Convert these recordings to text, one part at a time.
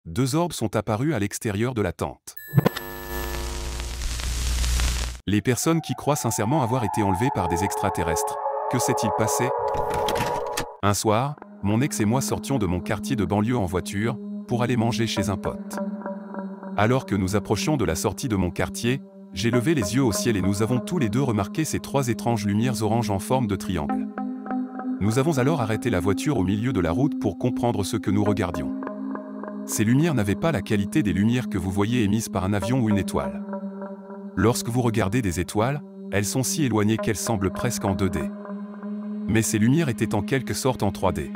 2 orbes sont apparus à l'extérieur de la tente. Les personnes qui croient sincèrement avoir été enlevées par des extraterrestres. Que s'est-il passé? Un soir, mon ex et moi sortions de mon quartier de banlieue en voiture, pour aller manger chez un pote. Alors que nous approchions de la sortie de mon quartier, j'ai levé les yeux au ciel et nous avons tous les deux remarqué ces 3 étranges lumières oranges en forme de triangle. Nous avons alors arrêté la voiture au milieu de la route pour comprendre ce que nous regardions. Ces lumières n'avaient pas la qualité des lumières que vous voyez émises par un avion ou une étoile. Lorsque vous regardez des étoiles, elles sont si éloignées qu'elles semblent presque en 2D. Mais ces lumières étaient en quelque sorte en 3D.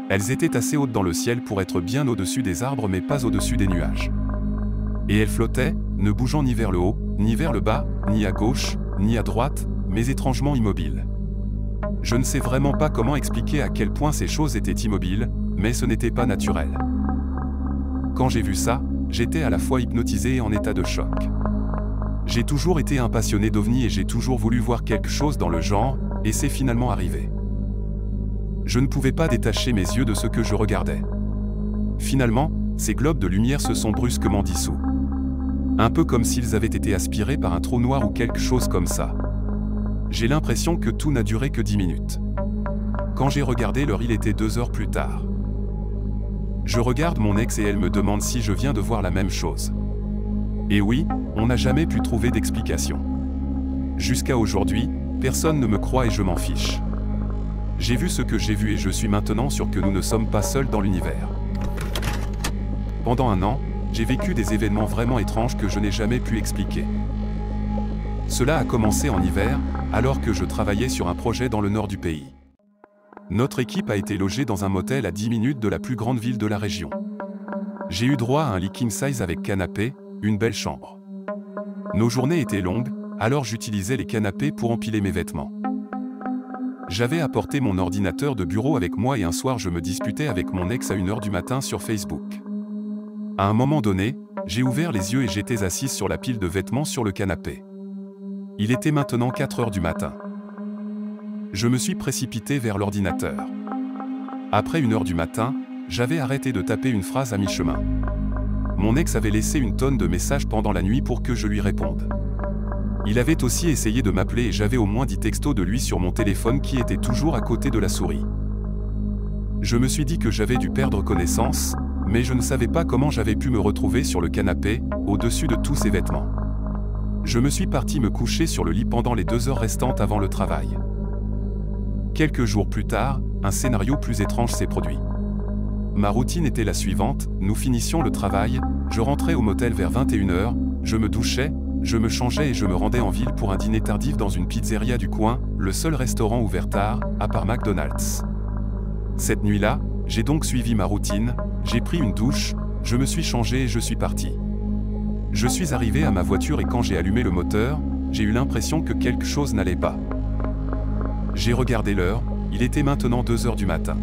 Elles étaient assez hautes dans le ciel pour être bien au-dessus des arbres mais pas au-dessus des nuages. Et elles flottaient, ne bougeant ni vers le haut, ni vers le bas, ni à gauche, ni à droite, mais étrangement immobiles. Je ne sais vraiment pas comment expliquer à quel point ces choses étaient immobiles, mais ce n'était pas naturel. Quand j'ai vu ça, j'étais à la fois hypnotisé et en état de choc. J'ai toujours été un passionné d'ovnis et j'ai toujours voulu voir quelque chose dans le genre, et c'est finalement arrivé. Je ne pouvais pas détacher mes yeux de ce que je regardais. Finalement, ces globes de lumière se sont brusquement dissous. Un peu comme s'ils avaient été aspirés par un trou noir ou quelque chose comme ça. J'ai l'impression que tout n'a duré que 10 minutes. Quand j'ai regardé l'heure, il était 2 heures plus tard. Je regarde mon ex et elle me demande si je viens de voir la même chose. Et oui, on n'a jamais pu trouver d'explication. Jusqu'à aujourd'hui, personne ne me croit et je m'en fiche. J'ai vu ce que j'ai vu et je suis maintenant sûr que nous ne sommes pas seuls dans l'univers. Pendant un an, j'ai vécu des événements vraiment étranges que je n'ai jamais pu expliquer. Cela a commencé en hiver, alors que je travaillais sur un projet dans le nord du pays. Notre équipe a été logée dans un motel à 10 minutes de la plus grande ville de la région. J'ai eu droit à un lit king size avec canapé, une belle chambre. Nos journées étaient longues, alors j'utilisais les canapés pour empiler mes vêtements. J'avais apporté mon ordinateur de bureau avec moi et un soir je me disputais avec mon ex à 1 heure du matin sur Facebook. À un moment donné, j'ai ouvert les yeux et j'étais assise sur la pile de vêtements sur le canapé. Il était maintenant 4 heures du matin. Je me suis précipité vers l'ordinateur. Après 1 heure du matin, j'avais arrêté de taper une phrase à mi-chemin. Mon ex avait laissé une tonne de messages pendant la nuit pour que je lui réponde. Il avait aussi essayé de m'appeler et j'avais au moins 10 textos de lui sur mon téléphone qui était toujours à côté de la souris. Je me suis dit que j'avais dû perdre connaissance, mais je ne savais pas comment j'avais pu me retrouver sur le canapé, au-dessus de tous ces vêtements. Je me suis parti me coucher sur le lit pendant les 2 heures restantes avant le travail. Quelques jours plus tard, un scénario plus étrange s'est produit. Ma routine était la suivante, nous finissions le travail, je rentrais au motel vers 21 h, je me douchais, je me changeais et je me rendais en ville pour un dîner tardif dans une pizzeria du coin, le seul restaurant ouvert tard, à part McDonald's. Cette nuit-là, j'ai donc suivi ma routine, j'ai pris une douche, je me suis changé et je suis parti. Je suis arrivé à ma voiture et quand j'ai allumé le moteur, j'ai eu l'impression que quelque chose n'allait pas. J'ai regardé l'heure, il était maintenant 2 heures du matin.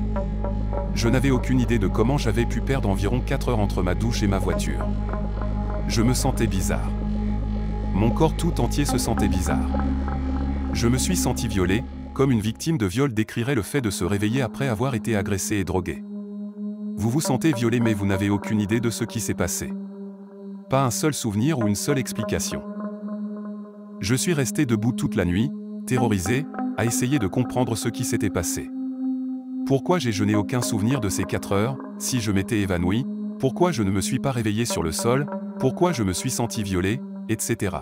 Je n'avais aucune idée de comment j'avais pu perdre environ 4 heures entre ma douche et ma voiture. Je me sentais bizarre. Mon corps tout entier se sentait bizarre. Je me suis senti violé, comme une victime de viol décrirait le fait de se réveiller après avoir été agressé et drogué. Vous vous sentez violé mais vous n'avez aucune idée de ce qui s'est passé. Pas un seul souvenir ou une seule explication. Je suis resté debout toute la nuit, terrorisé, à essayer de comprendre ce qui s'était passé. Pourquoi je n'ai aucun souvenir de ces 4 heures, si je m'étais évanoui, pourquoi je ne me suis pas réveillé sur le sol, pourquoi je me suis senti violé, etc.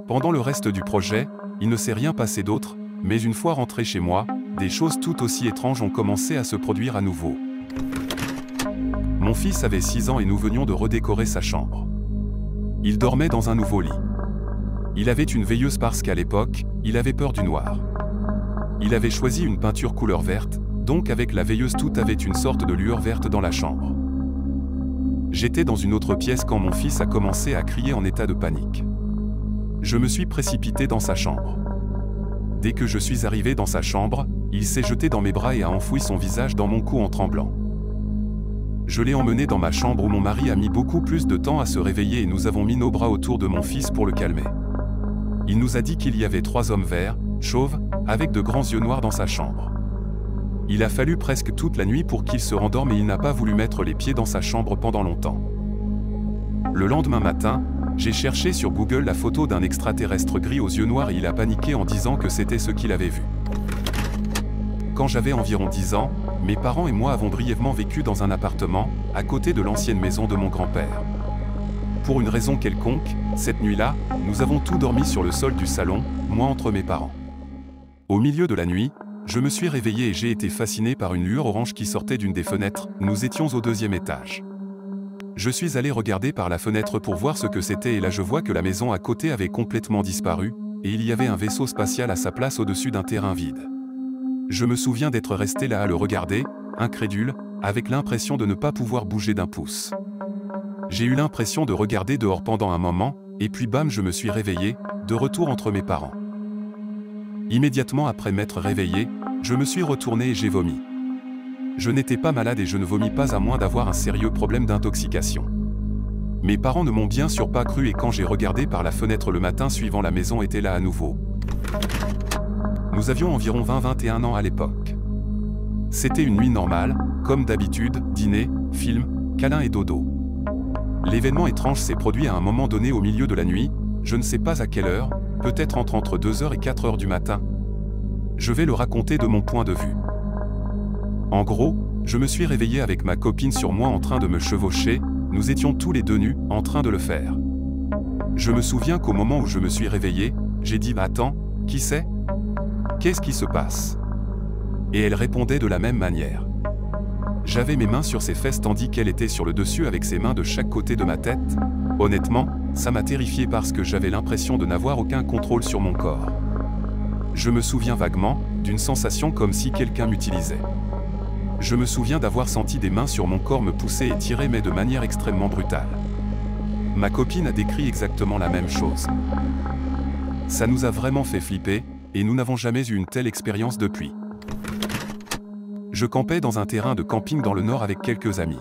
Pendant le reste du projet, il ne s'est rien passé d'autre, mais une fois rentré chez moi, des choses tout aussi étranges ont commencé à se produire à nouveau. Mon fils avait 6 ans et nous venions de redécorer sa chambre. Il dormait dans un nouveau lit. Il avait une veilleuse parce qu'à l'époque, il avait peur du noir. Il avait choisi une peinture couleur verte, donc avec la veilleuse tout avait une sorte de lueur verte dans la chambre. J'étais dans une autre pièce quand mon fils a commencé à crier en état de panique. Je me suis précipité dans sa chambre. Dès que je suis arrivé dans sa chambre, il s'est jeté dans mes bras et a enfoui son visage dans mon cou en tremblant. Je l'ai emmené dans ma chambre où mon mari a mis beaucoup plus de temps à se réveiller et nous avons mis nos bras autour de mon fils pour le calmer. Il nous a dit qu'il y avait 3 hommes verts, chauves, avec de grands yeux noirs dans sa chambre. Il a fallu presque toute la nuit pour qu'il se rendorme et il n'a pas voulu mettre les pieds dans sa chambre pendant longtemps. Le lendemain matin, j'ai cherché sur Google la photo d'un extraterrestre gris aux yeux noirs et il a paniqué en disant que c'était ce qu'il avait vu. Quand j'avais environ 10 ans, mes parents et moi avons brièvement vécu dans un appartement, à côté de l'ancienne maison de mon grand-père. Pour une raison quelconque, cette nuit-là, nous avons tous dormi sur le sol du salon, moi entre mes parents. Au milieu de la nuit, je me suis réveillé et j'ai été fasciné par une lueur orange qui sortait d'une des fenêtres. Nous étions au 2e étage. Je suis allé regarder par la fenêtre pour voir ce que c'était et là je vois que la maison à côté avait complètement disparu, et il y avait un vaisseau spatial à sa place au-dessus d'un terrain vide. Je me souviens d'être resté là à le regarder, incrédule, avec l'impression de ne pas pouvoir bouger d'un pouce. J'ai eu l'impression de regarder dehors pendant un moment, et puis bam je me suis réveillé, de retour entre mes parents. Immédiatement après m'être réveillé, je me suis retourné et j'ai vomi. Je n'étais pas malade et je ne vomis pas à moins d'avoir un sérieux problème d'intoxication. Mes parents ne m'ont bien sûr pas cru et quand j'ai regardé par la fenêtre le matin suivant, la maison était là à nouveau. Nous avions environ 20-21 ans à l'époque. C'était une nuit normale, comme d'habitude, dîner, film, câlin et dodo. L'événement étrange s'est produit à un moment donné au milieu de la nuit, je ne sais pas à quelle heure, peut-être entre 2h et 4h du matin. Je vais le raconter de mon point de vue. En gros, je me suis réveillé avec ma copine sur moi en train de me chevaucher, nous étions tous les deux nus, en train de le faire. Je me souviens qu'au moment où je me suis réveillé, j'ai dit « Attends, qui c'est ? Qu'est-ce qui se passe ?» Et elle répondait de la même manière. J'avais mes mains sur ses fesses tandis qu'elle était sur le dessus avec ses mains de chaque côté de ma tête. Honnêtement, ça m'a terrifié parce que j'avais l'impression de n'avoir aucun contrôle sur mon corps. Je me souviens vaguement d'une sensation comme si quelqu'un m'utilisait. Je me souviens d'avoir senti des mains sur mon corps me pousser et tirer mais de manière extrêmement brutale. Ma copine a décrit exactement la même chose. Ça nous a vraiment fait flipper, et nous n'avons jamais eu une telle expérience depuis. Je campais dans un terrain de camping dans le nord avec quelques amis.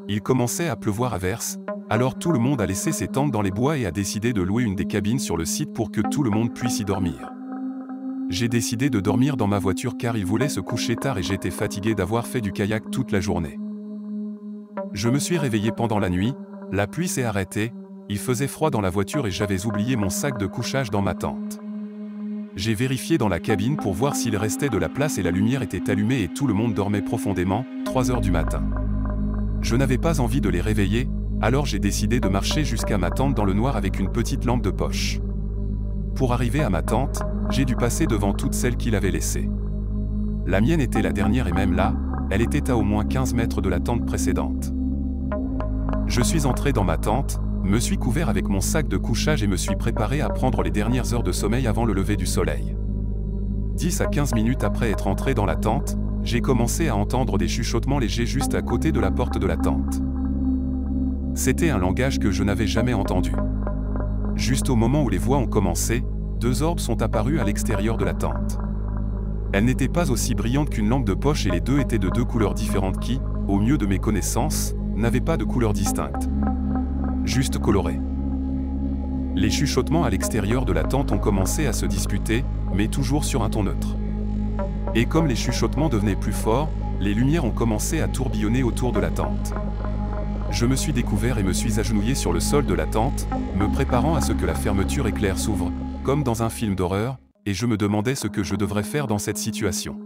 Il commençait à pleuvoir à verse, alors tout le monde a laissé ses tentes dans les bois et a décidé de louer une des cabines sur le site pour que tout le monde puisse y dormir. J'ai décidé de dormir dans ma voiture car il voulait se coucher tard et j'étais fatigué d'avoir fait du kayak toute la journée. Je me suis réveillé pendant la nuit, la pluie s'est arrêtée, il faisait froid dans la voiture et j'avais oublié mon sac de couchage dans ma tente. J'ai vérifié dans la cabine pour voir s'il restait de la place et la lumière était allumée et tout le monde dormait profondément, 3h du matin. Je n'avais pas envie de les réveiller, alors j'ai décidé de marcher jusqu'à ma tente dans le noir avec une petite lampe de poche. Pour arriver à ma tente, j'ai dû passer devant toutes celles qu'il avait laissées. La mienne était la dernière et même là, elle était à au moins 15 mètres de la tente précédente. Je suis entré dans ma tente, me suis couvert avec mon sac de couchage et me suis préparé à prendre les dernières heures de sommeil avant le lever du soleil. 10 à 15 minutes après être entré dans la tente, j'ai commencé à entendre des chuchotements légers juste à côté de la porte de la tente. C'était un langage que je n'avais jamais entendu. Juste au moment où les voix ont commencé, 2 orbes sont apparus à l'extérieur de la tente. Elles n'étaient pas aussi brillantes qu'une lampe de poche et les deux étaient de 2 couleurs différentes qui, au mieux de mes connaissances, n'avaient pas de couleur distincte. Juste colorées. Les chuchotements à l'extérieur de la tente ont commencé à se disputer, mais toujours sur un ton neutre. Et comme les chuchotements devenaient plus forts, les lumières ont commencé à tourbillonner autour de la tente. Je me suis découvert et me suis agenouillé sur le sol de la tente, me préparant à ce que la fermeture éclair s'ouvre, comme dans un film d'horreur, et je me demandais ce que je devrais faire dans cette situation.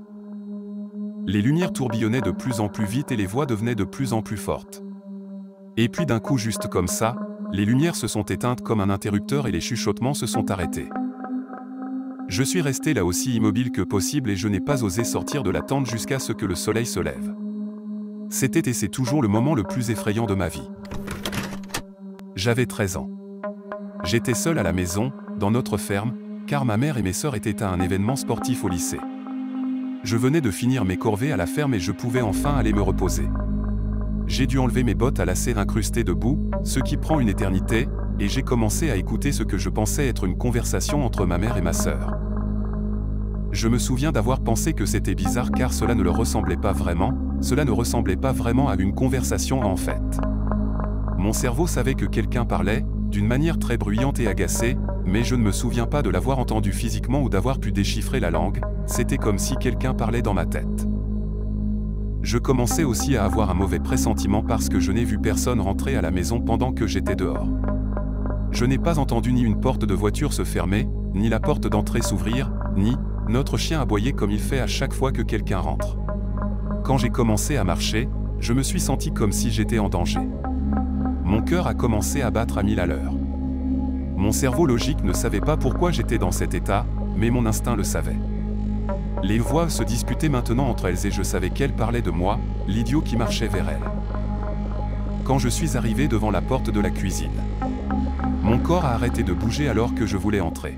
Les lumières tourbillonnaient de plus en plus vite et les voix devenaient de plus en plus fortes. Et puis d'un coup juste comme ça, les lumières se sont éteintes comme un interrupteur et les chuchotements se sont arrêtés. Je suis resté là aussi immobile que possible et je n'ai pas osé sortir de la tente jusqu'à ce que le soleil se lève. C'était et c'est toujours le moment le plus effrayant de ma vie. J'avais 13 ans. J'étais seul à la maison, dans notre ferme, car ma mère et mes sœurs étaient à un événement sportif au lycée. Je venais de finir mes corvées à la ferme et je pouvais enfin aller me reposer. J'ai dû enlever mes bottes à lacets incrustées de boue, ce qui prend une éternité, et j'ai commencé à écouter ce que je pensais être une conversation entre ma mère et ma sœur. Je me souviens d'avoir pensé que c'était bizarre car cela ne leur ressemblait pas vraiment, cela ne ressemblait pas vraiment à une conversation en fait. Mon cerveau savait que quelqu'un parlait, d'une manière très bruyante et agacée, mais je ne me souviens pas de l'avoir entendu physiquement ou d'avoir pu déchiffrer la langue, c'était comme si quelqu'un parlait dans ma tête. Je commençais aussi à avoir un mauvais pressentiment parce que je n'ai vu personne rentrer à la maison pendant que j'étais dehors. Je n'ai pas entendu ni une porte de voiture se fermer, ni la porte d'entrée s'ouvrir, ni notre chien aboyer comme il fait à chaque fois que quelqu'un rentre. Quand j'ai commencé à marcher, je me suis senti comme si j'étais en danger. Mon cœur a commencé à battre à 1000 à l'heure. Mon cerveau logique ne savait pas pourquoi j'étais dans cet état, mais mon instinct le savait. Les voix se disputaient maintenant entre elles et je savais qu'elles parlaient de moi, l'idiot qui marchait vers elles. Quand je suis arrivé devant la porte de la cuisine, mon corps a arrêté de bouger alors que je voulais entrer.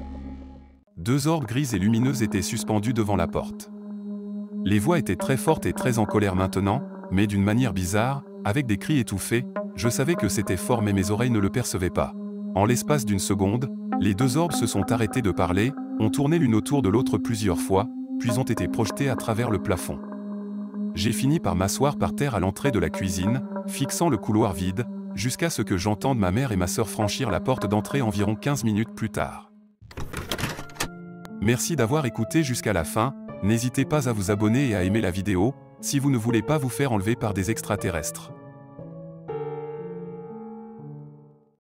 2 orbes grises et lumineuses étaient suspendus devant la porte. Les voix étaient très fortes et très en colère maintenant, mais d'une manière bizarre, avec des cris étouffés. Je savais que c'était fort mais mes oreilles ne le percevaient pas. En l'espace d'une seconde, les 2 orbes se sont arrêtés de parler, ont tourné l'une autour de l'autre plusieurs fois, puis ont été projetés à travers le plafond. J'ai fini par m'asseoir par terre à l'entrée de la cuisine, fixant le couloir vide, jusqu'à ce que j'entende ma mère et ma sœur franchir la porte d'entrée environ 15 minutes plus tard. Merci d'avoir écouté jusqu'à la fin, n'hésitez pas à vous abonner et à aimer la vidéo, si vous ne voulez pas vous faire enlever par des extraterrestres.